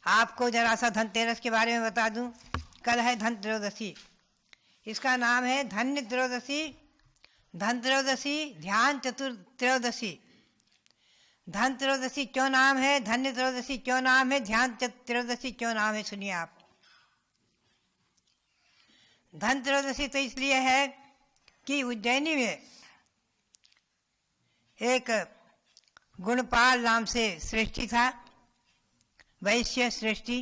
आपको जरा सा धनतेरस के बारे में बता दूं। कल है धन त्रयोदशी। इसका नाम है धन्य त्रयोदशी, धन त्रयोदशी, ध्यान चतुर्त्रयोदशी। धन त्रयोदशी क्यों नाम है, धन्य त्रयोदशी क्यों नाम है, ध्यान त्रयोदशी क्यों नाम है, सुनिए आप। धन त्रयोदशी तो इसलिए है कि उज्जैनी में एक गुणपाल नाम से श्रेष्ठी था, वैश्य श्रेष्ठी।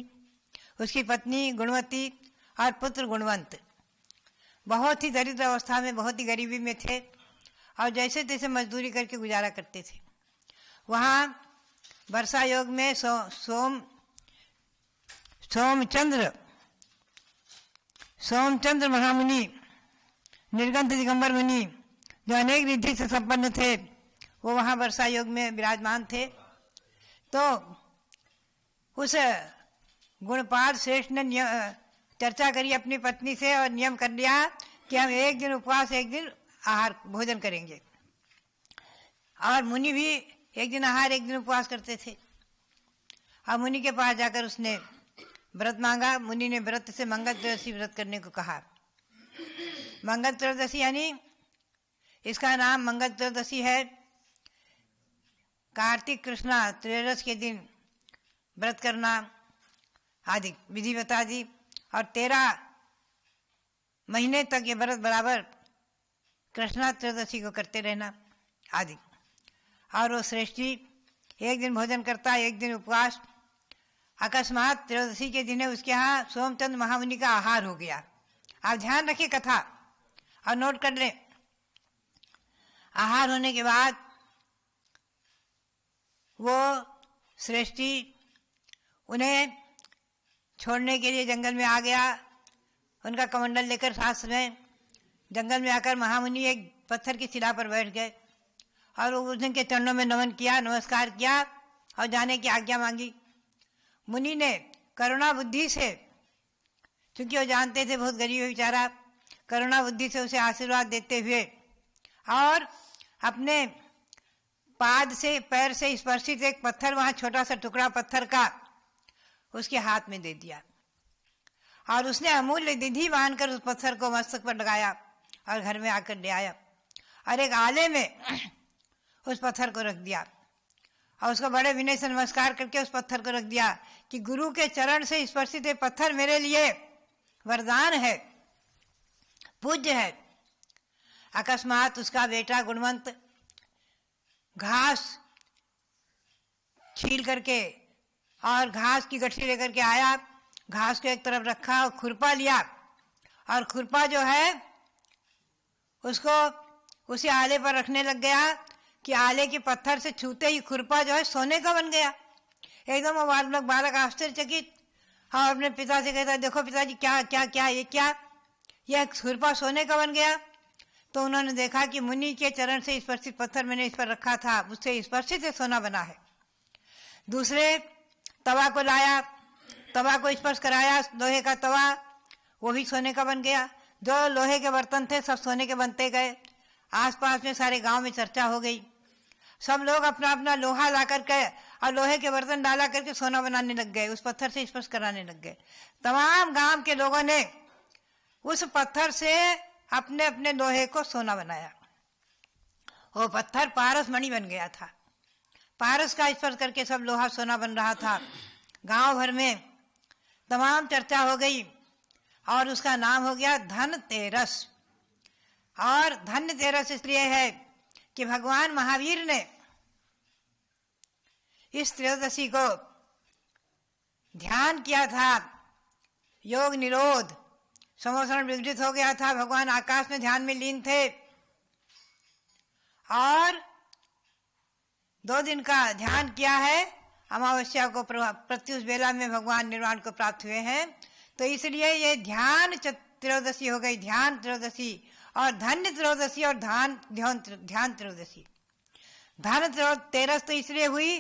उसकी पत्नी गुणवती और पुत्र गुणवंत। बहुत ही दरिद्र अवस्था में, बहुत ही गरीबी में थे और जैसे तैसे मजदूरी करके गुजारा करते थे। वहाँ वर्षा योग में सोमचंद्र महामुनि, निर्गंध दिगंबर मुनि, जो अनेक रिद्धि से संपन्न थे, वो वहाँ वर्षा योग में विराजमान थे। तो उस गुणपाल श्रेष्ठ ने चर्चा करी अपनी पत्नी से और नियम कर लिया कि हम एक दिन उपवास, एक दिन आहार भोजन करेंगे। और मुनि भी एक दिन आहार, एक दिन उपवास करते थे। और मुनि के पास जाकर उसने व्रत मांगा। मुनि ने व्रत से मंगल त्रयोदशी व्रत करने को कहा। मंगल त्रयोदशी यानी इसका नाम मंगल त्रयोदशी है। कार्तिक कृष्णा त्रयोदश के दिन व्रत करना आदि विधि बता दी और 13 महीने तक ये व्रत बराबर कृष्णा त्रयोदशी को करते रहना आदि। और वो श्रेष्ठी एक दिन भोजन करता, एक दिन उपवास। अकस्मात त्रयोदशी के दिन उसके यहाँ सोमचंद्र महामुनि का आहार हो गया। आप ध्यान रखिए कथा और नोट कर लें। आहार होने के बाद वो श्रेष्ठी उन्हें छोड़ने के लिए जंगल में आ गया। उनका कमंडल लेकर साथ में जंगल में आकर महामुनि एक पत्थर की शिला पर बैठ गए और उनके चरणों में नमन किया, नमस्कार किया और जाने की आज्ञा मांगी। मुनि ने करुणा बुद्धि से, क्योंकि वो जानते थे बहुत गरीब है बेचारा, करुणा बुद्धि से उसे आशीर्वाद देते हुए और अपने पाद से, पैर से स्पर्शित एक पत्थर, वहां छोटा सा टुकड़ा पत्थर का उसके हाथ में दे दिया और उसने अमूल्य निधि मानकर उस पत्थर को मस्तक पर लगाया और घर में आकर ले आया और एक आले में उस पत्थर को रख दिया और उसको बड़े विनय से नमस्कार करके उस पत्थर को रख दिया कि गुरु के चरण से स्पर्शित एक पत्थर मेरे लिए वरदान है, पूज्य है। अकस्मात उसका बेटा गुणवंत घास छील करके और घास की गठरी लेकर के आया। घास को एक तरफ रखा और खुरपा लिया और खुरपा जो है उसको उसी आले पर रखने लग गया कि आले के पत्थर से छूते ही खुरपा जो है सोने का बन गया। एकदम वो बालक आश्चर्यचकित और अपने पिता से कहता, देखो पिताजी क्या क्या क्या ये क्या, यह खुरपा सोने का बन गया। तो उन्होंने देखा कि मुनि के चरण से स्पर्शित पत्थर मैंने इस पर रखा था, उससे स्पर्शित है सोना बना है। दूसरे तवा को लाया, तवा को स्पर्श कराया, लोहे का तवा, वो भी सोने का बन गया। जो लोहे के बर्तन थे सब सोने के बनते गए। आसपास में सारे गांव में चर्चा हो गई। सब लोग अपना अपना लोहा ला करके और लोहे के बर्तन डाला करके सोना बनाने लग गए, उस पत्थर से स्पर्श कराने लग गए। तमाम गांव के लोगों ने उस पत्थर से अपने अपने लोहे को सोना बनाया। वो पत्थर पारस मणि बन गया था। पारस का स्पर्श करके सब लोहा सोना बन रहा था। गांव भर में तमाम चर्चा हो गई और उसका नाम हो गया धन तेरस। और धन्य तेरस इसलिए है कि भगवान महावीर ने इस त्रयोदशी को ध्यान किया था। योग निरोध समोसरण विघटित हो गया था। भगवान आकाश में ध्यान में लीन थे और 2 दिन का ध्यान किया है। अमावस्या को प्रत्युष बेला में भगवान निर्वाण को प्राप्त हुए हैं। तो इसलिए ये ध्यान त्रयोदशी हो गई, ध्यान त्रयोदशी। और धन्य त्रयोदशी और ध्यान त्रयोदशी। धन तेरस तो इसलिए हुई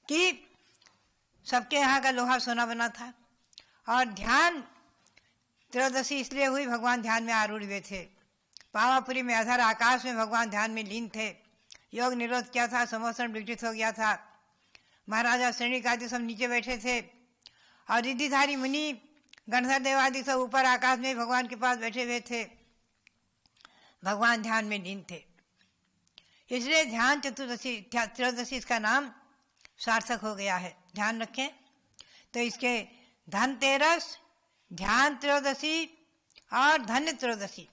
कि सबके यहाँ का लोहा सोना बना था और ध्यान त्रयोदशी इसलिए हुई भगवान ध्यान में आरूढ़ हुए थे। पावापुरी में अधर आकाश में भगवान ध्यान में लीन थे। योग निरोध किया था, समोसन विघटित हो गया था। महाराजा श्रेणी आदि सब नीचे बैठे थे और रिद्धिधारी मुनि गणधर देवादि सब ऊपर आकाश में भगवान के पास बैठे हुए थे, भगवान ध्यान में लीन थे। इसलिए ध्यान चतुर्दशी त्रयोदशी इसका नाम सार्थक हो गया है, ध्यान रखें। तो इसके धनतेरस, ध्यान त्रयोदशी और धन्य त्रयोदशी,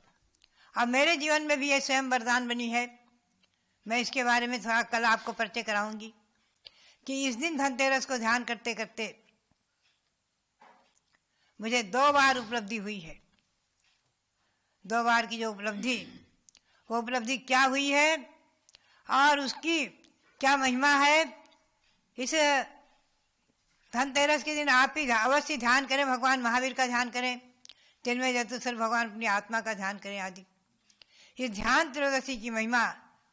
अब मेरे जीवन में भी ये स्वयं वरदान बनी है। मैं इसके बारे में थोड़ा कल आपको परिचय कराऊंगी कि इस दिन धनतेरस को ध्यान करते करते मुझे 2 बार उपलब्धि हुई है। 2 बार की जो उपलब्धि, वो उपलब्धि क्या हुई है और उसकी क्या महिमा है, इस धनतेरस के दिन आप ही अवश्य ध्यान करें, भगवान महावीर का ध्यान करें, तिन्मय जतुस्वर भगवान अपनी आत्मा का ध्यान करें आदि। ये ध्यान त्रयोदशी की महिमा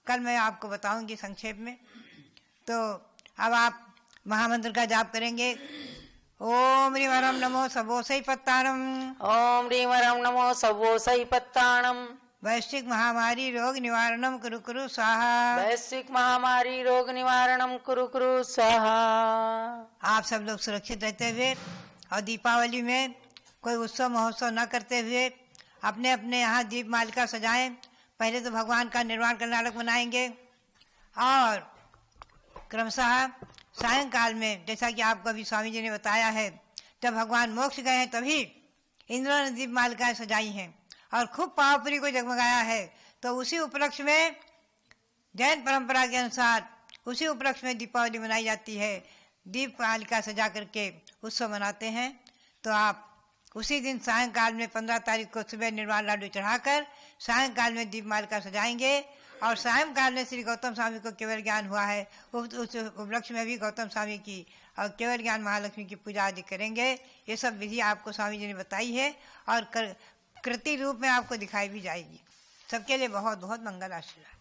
कल मैं आपको बताऊंगी संक्षेप में। तो अब आप महामंत्र का जाप करेंगे। ओम ह्रीं वरम नमो सबोसई पत्ताणम, ओम ह्रीं वरम नमो सबोसई पत्ताणम, वैश्विक महामारी रोग निवारणम कुरु कुरु स्वाहा, वैश्विक महामारी रोग निवारणम कुरु कुरु स्वाहा। आप सब लोग सुरक्षित रहते हुए और दीपावली में कोई उत्सव महोत्सव न करते हुए अपने अपने यहाँ दीप मालिका सजाएं। पहले तो भगवान का निर्वाण कर्नाटक बनाएंगे और क्रमशः सायंकाल में, जैसा कि आपको अभी स्वामी जी ने बताया है, जब भगवान मोक्ष गए हैं तभी इंद्र ने दीप मालिकाएं सजाई हैं और खूब पावपुरी को जगमगाया है। तो उसी उपलक्ष्य में, जैन परंपरा के अनुसार उसी उपलक्ष्य में दीपावली मनाई जाती है। दीप मालिका सजा करके उत्सव मनाते हैं। तो आप उसी दिन सायंकाल में 15 तारीख को सुबह निर्वाण लाडू चढ़ाकर सायंकाल में दीप मालिका सजाएंगे और सायंकाल में श्री गौतम स्वामी को केवल ज्ञान हुआ है, उस उपलक्ष्य में भी गौतम स्वामी की और केवल ज्ञान महालक्ष्मी की पूजा आदि करेंगे। ये सब विधि आपको स्वामी जी ने बताई है और कृति रूप में आपको दिखाई भी जाएगी। सबके लिए बहुत बहुत मंगल आशीर्वाद।